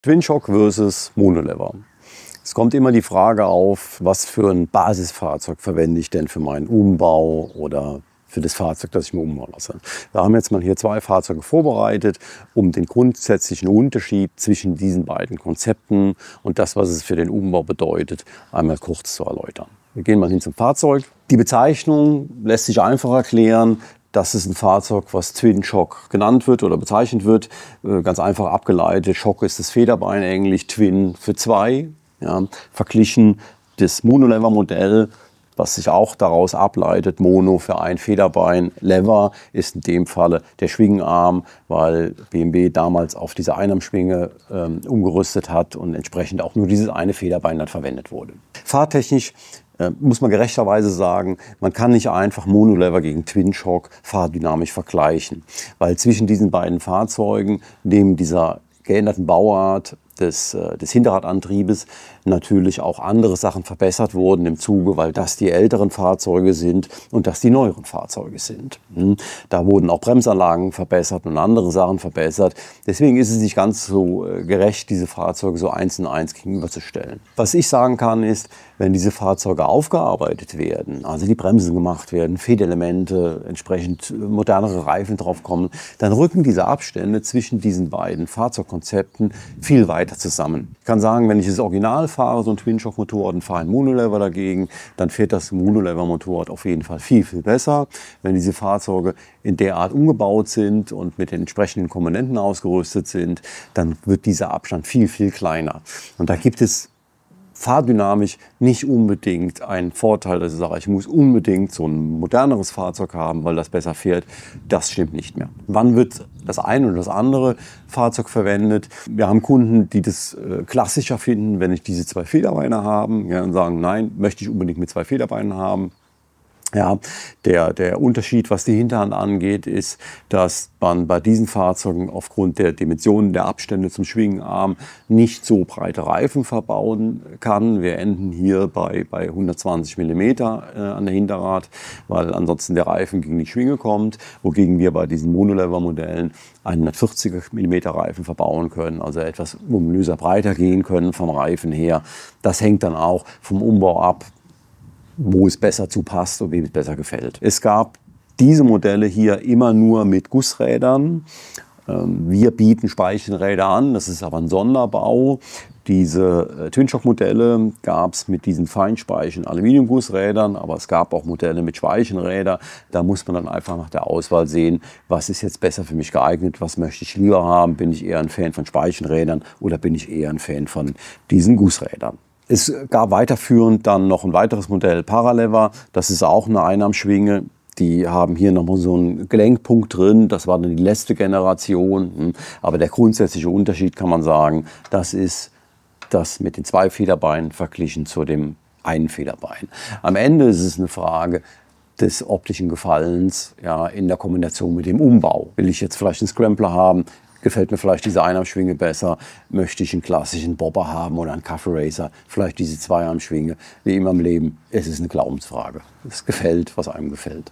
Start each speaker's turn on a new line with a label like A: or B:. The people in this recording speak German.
A: Twin-Shock versus Monolever. Es kommt immer die Frage auf, was für ein Basisfahrzeug verwende ich denn für meinen Umbau oder für das Fahrzeug, das ich mir umbauen lasse. Wir haben jetzt mal hier zwei Fahrzeuge vorbereitet, um den grundsätzlichen Unterschied zwischen diesen beiden Konzepten und das, was es für den Umbau bedeutet, einmal kurz zu erläutern. Wir gehen mal hin zum Fahrzeug. Die Bezeichnung lässt sich einfach erklären. Das ist ein Fahrzeug, was Twin-Shock genannt wird oder bezeichnet wird. Ganz einfach abgeleitet. Shock ist das Federbein, Englisch Twin für zwei. Ja, verglichen das Monolever-Modell, was sich auch daraus ableitet, Mono für ein Federbein, Lever ist in dem Falle der Schwingenarm, weil BMW damals auf diese Einarmschwinge umgerüstet hat und entsprechend auch nur dieses eine Federbein dann verwendet wurde. Fahrtechnisch muss man gerechterweise sagen, man kann nicht einfach Monolever gegen Twin-Shock fahrdynamisch vergleichen, weil zwischen diesen beiden Fahrzeugen, neben dieser geänderten Bauart des Hinterradantriebes, natürlich auch andere Sachen verbessert wurden im Zuge, weil das die älteren Fahrzeuge sind und das die neueren Fahrzeuge sind. Da wurden auch Bremsanlagen verbessert und andere Sachen verbessert. Deswegen ist es nicht ganz so gerecht, diese Fahrzeuge so eins in eins gegenüberzustellen. Was ich sagen kann ist, wenn diese Fahrzeuge aufgearbeitet werden, also die Bremsen gemacht werden, Federelemente, entsprechend modernere Reifen drauf kommen, dann rücken diese Abstände zwischen diesen beiden Fahrzeugkonzepten viel weiter zusammen. Ich kann sagen, wenn ich das Original fahre, so ein Twin-Shock-Motorrad, und fahre ein Monolever dagegen, dann fährt das Monolever-Motorrad auf jeden Fall viel, viel besser. Wenn diese Fahrzeuge in der Art umgebaut sind und mit den entsprechenden Komponenten ausgerüstet sind, dann wird dieser Abstand viel, viel kleiner. Und da gibt es fahrdynamisch nicht unbedingt einen Vorteil, dass ich sage, ich muss unbedingt so ein moderneres Fahrzeug haben, weil das besser fährt. Das stimmt nicht mehr. Wann wird das eine oder das andere Fahrzeug verwendet? Wir haben Kunden, die das klassischer finden, wenn ich diese zwei Federbeine habe, ja, und sagen, nein, möchte ich unbedingt mit zwei Federbeinen haben. Ja, der Unterschied, was die Hinterhand angeht, ist, dass man bei diesen Fahrzeugen aufgrund der Dimensionen der Abstände zum Schwingenarm nicht so breite Reifen verbauen kann. Wir enden hier bei 120 mm an der Hinterrad, weil ansonsten der Reifen gegen die Schwinge kommt, wogegen wir bei diesen Monolever-Modellen 140 mm Reifen verbauen können, also etwas voluminöser breiter gehen können vom Reifen her. Das hängt dann auch vom Umbau ab, wo es besser zu passt und wem es besser gefällt. Es gab diese Modelle hier immer nur mit Gussrädern. Wir bieten Speichenräder an, das ist aber ein Sonderbau. Diese Twin-Shock-Modelle gab es mit diesen Feinspeichen Aluminiumgussrädern, aber es gab auch Modelle mit Speichenrädern. Da muss man dann einfach nach der Auswahl sehen, was ist jetzt besser für mich geeignet, was möchte ich lieber haben. Bin ich eher ein Fan von Speichenrädern oder bin ich eher ein Fan von diesen Gussrädern? Es gab weiterführend dann noch ein weiteres Modell Paralever. Das ist auch eine Einarmschwinge. Die haben hier nochmal so einen Gelenkpunkt drin. Das war dann die letzte Generation. Aber der grundsätzliche Unterschied, kann man sagen, das ist das mit den zwei Federbeinen verglichen zu dem einen Federbein. Am Ende ist es eine Frage des optischen Gefallens, ja, in der Kombination mit dem Umbau. Will ich jetzt vielleicht einen Scrambler haben? Gefällt mir vielleicht diese Einarmschwinge besser? Möchte ich einen klassischen Bobber haben oder einen Cafe Racer? Vielleicht diese Zweiarmschwinge? Wie immer im Leben, es ist eine Glaubensfrage. Es gefällt, was einem gefällt.